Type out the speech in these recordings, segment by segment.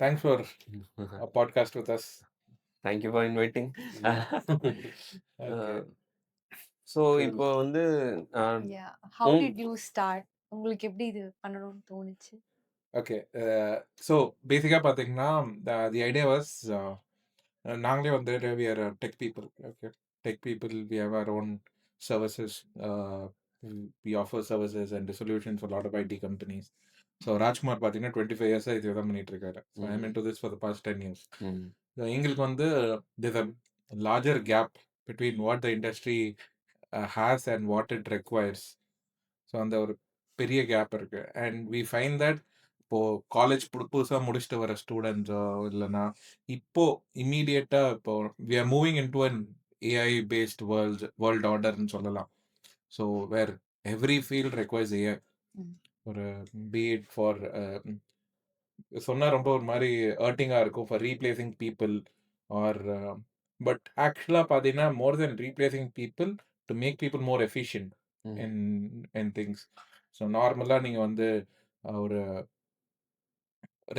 Thanks for a podcast with us. Thank you for inviting. Okay, so cool. இப்போ வந்து Yeah. How um, did you start? உங்களுக்கு எப்படி இது பண்ணணும்னு தோணுச்சு? Okay, so basically பார்த்தீங்கன்னா the idea was நாங்களே வந்து we are tech people. Okay, tech people, we have our own services. We offer services and solutions for a lot of IT companies. So Rajkumar பார்த்தீங்கன்னா 25 years இது தான் பண்ணிட்டு இருக்காரு. So I'm into this for the past 10 years. So எங்களுக்கு வந்து there's a larger gap between what the industry has and what it requires. So அந்த ஒரு பெரிய கேப் இருக்கு. அண்ட் வி ஃபைண்ட் தட் இப்போ காலேஜ் புதுசாக முடிச்சுட்டு வர ஸ்டூடெண்ட்ஸோ இல்லைன்னா இப்போ இம்மீடியட்டா இப்போ we are moving into an AI based world ஆர்டர்னு சொல்லலாம். So where every field requires AI. Hmm. ஒரு பீட் ஃபார் சொன்னா ரொம்ப ஒரு மாதிரி ஹர்ட்டிங்காக இருக்கும் for replacing people are but ஆக்சுவலாக பார்த்தீங்கன்னா more then replacing people to make people more efficient in in things. So நார்மலாக நீங்கள் வந்து ஒரு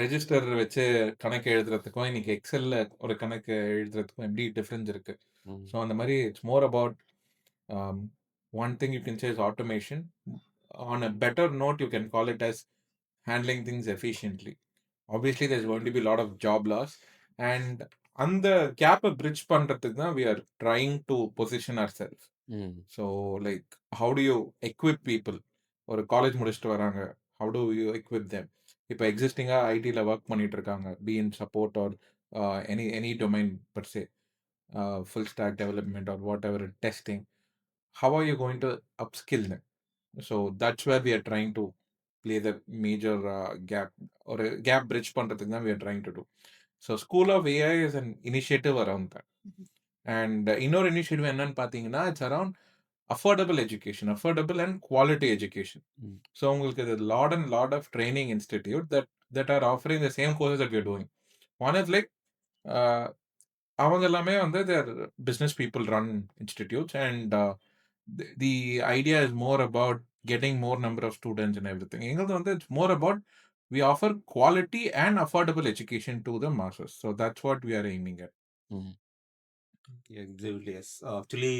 ரெஜிஸ்டர் வச்சு கணக்கு எழுதுறதுக்கும் இன்னைக்கு எக்ஸல்ல ஒரு கணக்கு எழுதுறதுக்கும் எப்படி டிஃப்ரென்ஸ் இருக்கு. ஸோ அந்த மாதிரி it's more about one thing you can say is automation. On a better note you can call it as handling things efficiently. Obviously there's going to be a lot of job loss, and அந்த கேப்பை bridge பண்றதுக்கு தான் we are trying to position ourselves. So like how do you equip people? ஒரு college முடிச்சுட்டு வராங்க, how do you equip them? இப்போ எக்ஸிஸ்டிங்காக ஐடியில் work பண்ணிட்டு இருக்காங்க, be in support or any domain per se, full stack development or whatever, testing. How are you going to upskill them? So that's where we are trying to play the major gap or a gap bridge பண்றதுக்கு தான் we are trying to do. So School of AI is an initiative around that. And இன்னொரு initiative என்னன்னு பார்த்தீங்கன்னா it's around affordable education, affordable and quality education. So உங்களுக்கு இது lot of training institute that are offering the same courses that we are doing. One is like uh, அவங்க எல்லாமே வந்து their business people run institutes and the idea is more about getting more number of students and every thing. எங்களுக்கு வந்து it's more about we offer quality and affordable education to the masses. So that's what we are aiming at. Exactly, yes. Actually,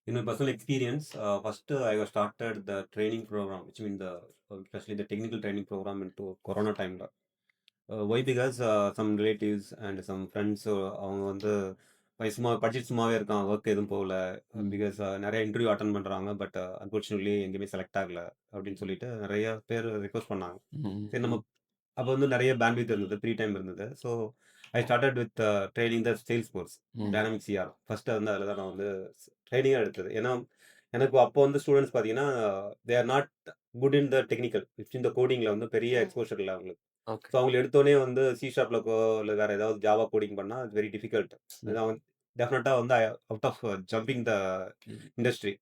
in my personal experience, first I was started the training program, which means especially the technical training program into Corona time. Why? Because some relatives and some friends அவங்க வந்து சும்மா படிச்சுட்டு சும்மாவே இருக்கான், work எதுவும் போகல. Because நிறைய interview attend பண்ணுறாங்க, பட் அன்ஃபார்ச்சுனேட்லி எங்கேயுமே செலக்ட் ஆகல அப்படின்னு சொல்லிட்டு நிறைய பேர் ரெக்வஸ்ட் பண்ணாங்க. சரி, நம்ம அப்போ வந்து நிறைய பேண்ட்வித் இருந்தது, ஃப்ரீ டைம் இருந்தது. So I started with training the sales force dynamic CR. First வந்து அதில் தான் நான் வந்து ட்ரைனிங்காக எடுத்தது. ஏன்னா எனக்கு அப்போ வந்து ஸ்டூடெண்ட்ஸ் பார்த்தீங்கன்னா they are not good in the technical, இந்த கோடிங்கில் வந்து பெரிய எக்ஸ்போஷர் இல்லை அவங்களுக்கு. ஸோ அவங்களை எடுத்தோடனே வந்து சி ஷார்ப்ல இல்லை வேறு ஏதாவது ஜாவா கோடிங் பண்ணால் இட்ஸ் வெரி டிஃபிகல்ட். அவங்க டெஃபினட்டாக வந்து out of jumping the industry.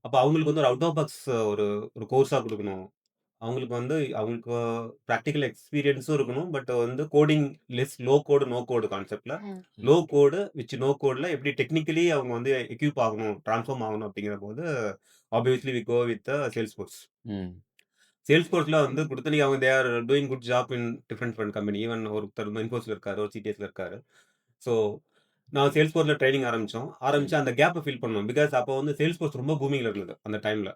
அப்போ அவங்களுக்கு வந்து ஒரு அவுட் ஆஃப் பாக்ஸ் ஒரு ஒரு கோர்ஸாக கொடுக்கணும். அவங்களுக்கு வந்து அவங்களுக்கு ப்ராக்டிக்கல் எக்ஸ்பீரியன்ஸும் இருக்கணும், பட் வந்து கோடிங் லோ கோடு நோ கோடு கான்செப்ட்ல லோ கோடு விச் நோ கோடில் எப்படி டெக்னிக்கலி அவங்க வந்து எக்யூப் ஆகணும், ட்ரான்ஸ்ஃபார்ம் ஆகணும் அப்படிங்கிற போது obviously we go with Salesforce. சேல்ஸ் ஃபோர்ஸில் வந்து கொடுத்து நீங்கள் அவங்க they are doing good job in different company. Even ஒருத்தர் இன்ஃபோஸில் இருக்காரு, ஒரு சிடிஎஸ்ல இருக்காரு. ஸோ நான் சேல்ஸ் ஃபோர்ஸில் ட்ரைனிங் ஆரம்பிச்சு அந்த கேப்பை ஃபில் பண்ணோம். பிகாஸ் அப்போ வந்து சேல்ஸ் ஃபோர்ஸ் ரொம்ப பூமிங்கில் இருந்தது அந்த டைமில்.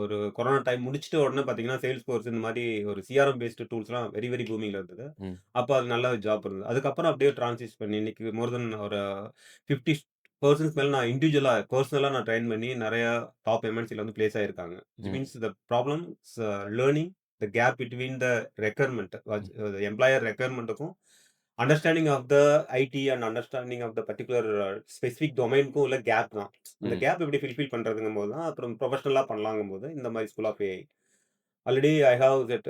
ஒரு கொரோனா டைம் முடிச்சுட்டு உடனே பார்த்தீங்கன்னா சேல்ஸ் ஃபோர்ஸ் இந்த மாதிரி ஒரு சிஆர்எம் பேஸ்டு டூல்ஸ்லாம் வெரி வெரி பூமிங்கில் இருந்தது. அப்போ அது நல்ல ஜாப் இருந்தது. அதுக்கப்புறம் அப்படியே ட்ரான்சிஸ் பண்ணி இன்னைக்கு மோர் தென் ஒரு 50% மேலே நான் இண்டிவிஜுவலாக பர்சனலாக நான் ட்ரைன் பண்ணி நிறைய டாப் எம்என்சியில் வந்து பிளேஸ் ஆகிருக்காங்க. It means the problem learning the gap between the requirement, employer ரெக்யர்மெண்ட்டுக்கும் understanding of the IT and understanding of the particular specific டொமைனுக்கும் உள்ள கேப் தான். இந்த கேப் எப்படி ஃபில்ஃபில் பண்ணுறதுங்கும் போது தான் அப்புறம் ப்ரொஃபஷனலாக பண்ணலாங்கும் போது இந்த மாதிரி school of AI. Already I have that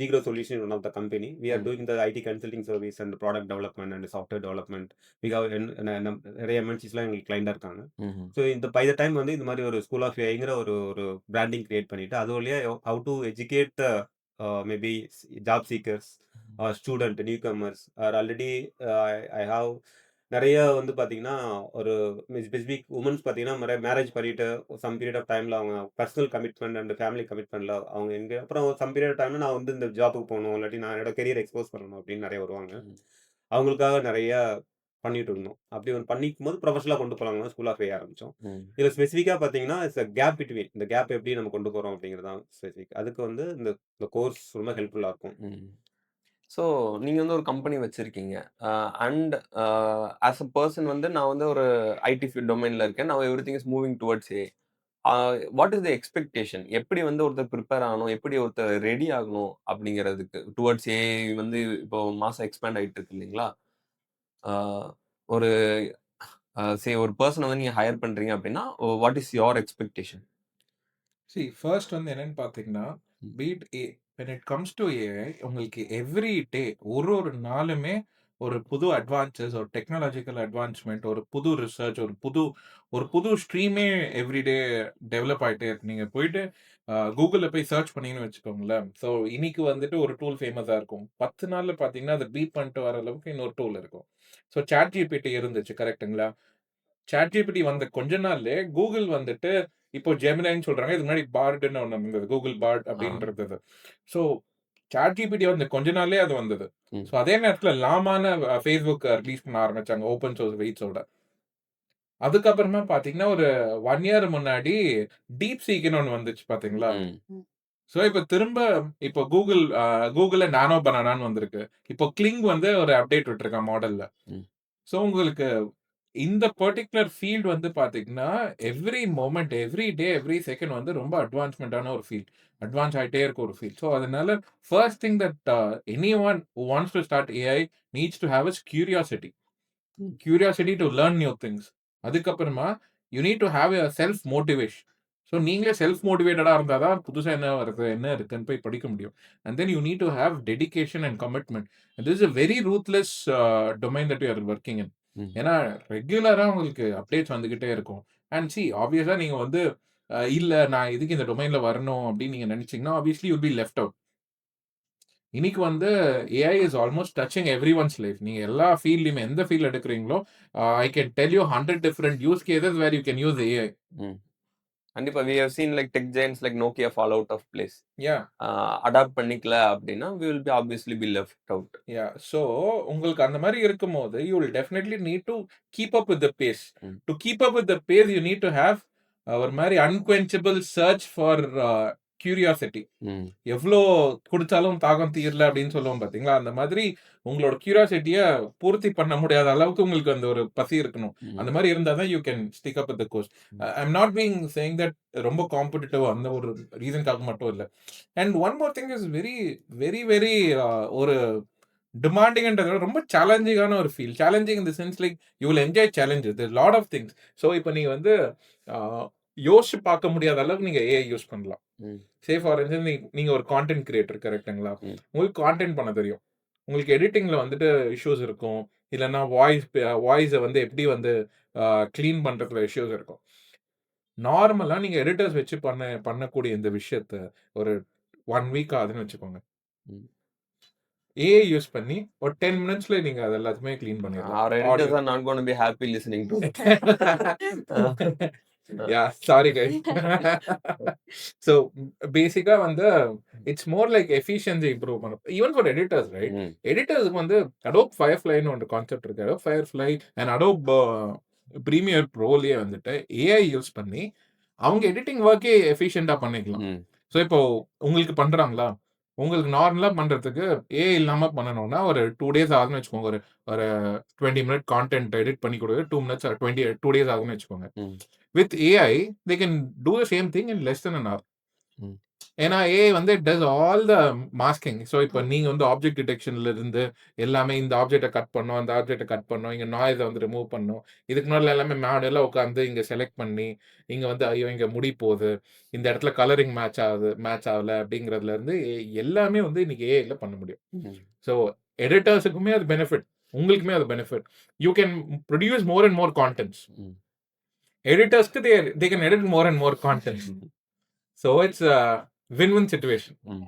ஜீக்ரோ solution one of the company. We are doing the IT consulting service and product development and software development. We have நிறைய எம்என்சிஸ்லாம் எங்களுக்கு கிளைண்டாக இருக்காங்க. ஸோ இந்த பை த டைம் வந்து இந்த மாதிரி ஒரு ஸ்கூல் ஆஃப் ஏஐங்கிற ஒரு ஒரு பிராண்டிங் கிரியேட் பண்ணிட்டு அது வழியாக how to educate the maybe job seekers or student newcomers, or already I have நிறைய வந்து பார்த்தீங்கன்னா, ஒரு ஸ்பெசிஃபிக் வுமன்ஸ் பார்த்தீங்கன்னா, மேரேஜ் பண்ணிட்டு சம் பீரியட் ஆஃப் டைம்ல அவங்க பர்சனல் கமிட்மெண்ட் அண்ட் ஃபேமிலி கமிட்மெண்ட்ல அவங்க எங்க அப்புறம் சம் பீரியட் ஆஃப் டைம்ல நான் வந்து இந்த ஜாபுக்கு போகணும், இல்லாட்டி நான் என்னோட கெரியர் எக்ஸ்போஸ் பண்ணணும் அப்படின்னு நிறைய வருவாங்க. அவங்களுக்காக நிறைய பண்ணிட்டு இருந்தோம். அப்படி ஒண்ணு பண்ணிக்கும்போது ப்ரொஃபஷனலா கொண்டு போலாம்னு ஸ்கூல் ஆஃப் ஏ ஆரம்பிச்சோம். இதுல ஸ்பெசிஃபிக்கா பார்த்தீங்கன்னா, இட்ஸ் அ கேப் பிட்வீன். இந்த கேப் எப்படி நம்ம கொண்டு போறோம் அப்படிங்கிறது தான் ஸ்பெசிஃபிக். அதுக்கு வந்து இந்த இந்த கோர்ஸ் ரொம்ப ஹெல்ப்ஃபுல்லா இருக்கும். ஸோ நீங்க வந்து ஒரு கம்பெனி வச்சிருக்கீங்க. அண்ட் ஆஸ் அ பெர்சன் வந்து நான் வந்து ஒரு ஐடி டொமைன்ல இருக்கேன். Now everything is moving towards A. What is the expectation? எப்படி வந்து ஒருத்தர் ப்ரிப்பேர் ஆகணும்? எப்படி ஒருத்தர் ரெடி ஆகணும்? அப்படிங்கிறதுக்கு டுவர்ட்ஸ் ஏ வந்து இப்போ மாசம் எக்ஸ்பேண்ட் ஆயிட்டு இருக்கு இல்லைங்களா? ஆ ஒரு ஒரு பெர்சன வந்து நீங்க ஹையர் பண்றீங்க அப்படின்னா, what is your expectation? First வந்து என்னன்னு பார்த்தீங்கன்னா, ம். Beat a when it comes to AI உங்களுக்கு எவ்ரி டே ஒரு நாளுமே ஒரு புது அட்வான்சஸ், ஒரு டெக்னாலஜிக்கல் அட்வான்ஸ்மென்ட், ஒரு புது ரிசர்ச், ஒரு புது ஸ்ட்ரீமே எவ்ரிடே டெவலப் ஆயிட்டே இருக்கு. நீங்க போயிட்டு Googleல போய் சர்ச் பண்ணீங்கன்னு வச்சுக்கோங்களேன். ஸோ இன்னைக்கு வந்துட்டு ஒரு டூல் ஃபேமஸா இருக்கும். 10 நாள்ல பார்த்தீங்கன்னா, அத பீட் பண்ணிட்டு வர அளவுக்கு இன்னொரு டூல் இருக்கும். ஸோ ChatGPT இருந்துச்சு கரெக்ட்டுங்களா? ChatGPT வந்த கொஞ்ச நாள்லயே Google வந்துட்டு இப்போ ஜெமினின்னு சொல்றாங்க. இதுக்கு முன்னாடி பார்டுன்னு ஒண்ணு இருந்தது. Google Bard ஆ. அப்படின்றது அது. ஸோ ChatGPT வந்த கொஞ்ச நாள்லயே அது வந்தது. ம். ஸோ அதே நேரத்துல லாமான Facebook ரிலீஸ் பண்ண ஆரம்பிச்சாங்க. ஓப்பன் சோர்ஸ் வெயிட்ஸோட. அதுக்கப்புறமா பார்த்தீங்கன்னா, ஒரு 1 இயர் முன்னாடி DeepSeekன்னு ஒண்ணு வந்துச்சு பார்த்தீங்களா? ம். ஸோ இப்ப திரும்ப இப்போ Googleல நானோ பனானான்னு வந்திருக்கு. இப்போ Kling வந்து ஒரு அப்டேட் விட்டுருக்கான் மாடல்ல. ம். ஸோ உங்களுக்கு இந்த பர்ட்டிகுலர் ஃபீல்ட் வந்து பார்த்தீங்கன்னா, every moment, every day, every second வந்து ரொம்ப அட்வான்ஸ்மென்ட்டான ஒரு ஃபீல்ட். அட்வான்ஸ் ஆயிட்டே இருக்க ஒரு ஃபீல்ட். ஸோ அதனால first thing that anyone who wants to start AI needs to have is curiosity. Hmm. Curiosity to learn new things. அதுக்கப்புறமா you need to have a self motivation. So நீங்களே self மோட்டிவேட்டடா இருந்தா தான் புதுசா என்ன வருது, என்ன இருக்குன்னு போய் படிக்க முடியும். And then you need to have dedication and commitment. This is a very ruthless domain that you are working in. Hmm. ஏன்னா ரெகுலரா உங்களுக்கு அப்டேட்ஸ் வந்துகிட்டே இருக்கும். அண்ட் ஆப்வியஸா நீங்க வந்து இல்ல நான் எதுக்கு இந்த டொமைன்ல வரணும் அப்படின்னு நீங்க நினைச்சீங்கன்னா, obviously you'll be left out. இன்னைக்கு வந்து AI is almost touching everyone's life. நீங்க எல்லா ஃபீல்ட்லயுமே எந்த ஃபீல்ட் எடுக்கிறீங்களோ, I can tell you 100 different use cases where you can use AI. Hmm. கண்டிப்பா. We have seen like tech giants like Nokia fall out of place. Yeah adapt பண்ணிக்கல அப்படின்னா, we will be obviously be left out. Yeah so உங்களுக்கு அந்த மாதிரி இருக்கும்போது you will definitely need to keep up with the pace. Hmm. To keep up with the pace you need to have ஒரு மாதிரி அன்குவென்ச்சபிள் search for curiosity. ம். எவ்வளோ குடிச்சாலும் தாகம் தீரல அப்படின்னு சொல்லுவோம் பார்த்தீங்களா? அந்த மாதிரி உங்களோட கியூரியாசிட்டிய பூர்த்தி பண்ண முடியாத அளவுக்கு உங்களுக்கு அந்த ஒரு பசி இருக்கணும். ம். அந்த மாதிரி இருந்தா தான் you can stick up with the course. I am not being saying that ரொம்ப காம்படிட்டிவ் அந்த ஒரு ரீசன்க்காக மட்டும் இல்ல. And one more thing is very very very ஒரு டிமாண்டிங்ன்றத விட ரொம்ப சேலஞ்சிங்கான ஒரு feel. Challenging in the sense like you will enjoy challenges. There lot of things. So இப்போ நீங்க வந்து அ யோசிச்சு பார்க்க முடியாத அளவுக்கு நீங்க ஏஐ யூஸ் பண்ணலாம். ம். சே ஃபார் இன்ஸ்டன்ஸ் நீங்க ஒரு கான்டென்ட் கிரியேட்டர் கரெக்ட்டுங்களா? ம். உங்களுக்கு கான்டென்ட் பண்ண தெரியும். உங்களுக்கு எடிட்டிங்ல வந்துட்டு இஷ்யூஸ் இருக்கும். இல்லன்னா வாய்ஸ வந்து எப்படி வந்து கிளீன் பண்றதுல இஷ்யூஸ் இருக்கும். நார்மலா நீங்க எடிட்டர்ஸ் வச்சு பண்ணக்கூடிய இந்த விஷயத்த ஒரு 1 வீக் ஆகுதுன்னு வச்சுக்கோங்க. ம். ஏஐ யூஸ் பண்ணி ஒரு 10 மினிட்ஸ்ல நீங்க அது எல்லாத்தையுமே கிளீன் பண்ணிடலாம். Our editors audio. are not going to be happy listening to it. Yeah, sorry guys. So பேசிக்கா வந்து it's more like efficiency improve பண்ணும். Even for editors right? Hmm. எடிட்டர்ஸ்க்கு வந்து Adobe Fireflyன்னு ஒரு கான்செப்ட் இருக்கு. Adobe Firefly and Adobe Premiere Proலயே வந்துட்டு AI use பண்ணி அவங்க எடிட்டிங் ஒர்க்கே எஃபிஷியன்ட்டா பண்ணிக்கலாம். ம். ஸோ இப்போ உங்களுக்கு பண்றாங்களா? உங்களுக்கு நார்மலா பண்றதுக்கு ஏஐ இல்லாம பண்ணணும்னா ஒரு 2 டேஸ் ஆகுதுன்னு வச்சுக்கோங்க. ஒரு ஒரு 20 மினிட் கான்டென்ட் எடிட் பண்ணி கொடுக்க 2 மினிட்ஸ் 2 டேஸ் ஆகுதுன்னு வச்சுக்கோங்க. ம். With AI they can do the same thing in less than an hour. ம். ஏன்னா ஏஐ வந்து it does all the masking. So இப்போ நீங்க வந்து ஆப்ஜெக்ட் டிடெக்ஷன்ல இருந்து எல்லாமே இந்த ஆப்ஜெக்ட்டை கட் பண்ணணும், அந்த ஆப்ஜெக்ட்டை கட் பண்ணணும், இங்க நாய்ஸை வந்து ரிமூவ் பண்ணணும். இதுக்கு முன்னாடி எல்லாமே மேனுவலா உட்காந்து இங்க செலக்ட் பண்ணி இங்க வந்து ஐயோ இங்க முடி போகுது, இந்த இடத்துல கலரிங் மேட்ச் ஆகல அப்படிங்கிறதுல இருந்து எல்லாமே வந்து இன்னைக்கு ஏஐல பண்ண முடியும். ம். ஸோ எடிட்டர்ஸுக்குமே அது பெனிஃபிட், உங்களுக்குமே அது benefit. You can produce more and more contents. Hmm. எடிட்டர்ஸ்க்கு they can edit more and more contents. So it's win-win situation. ம்.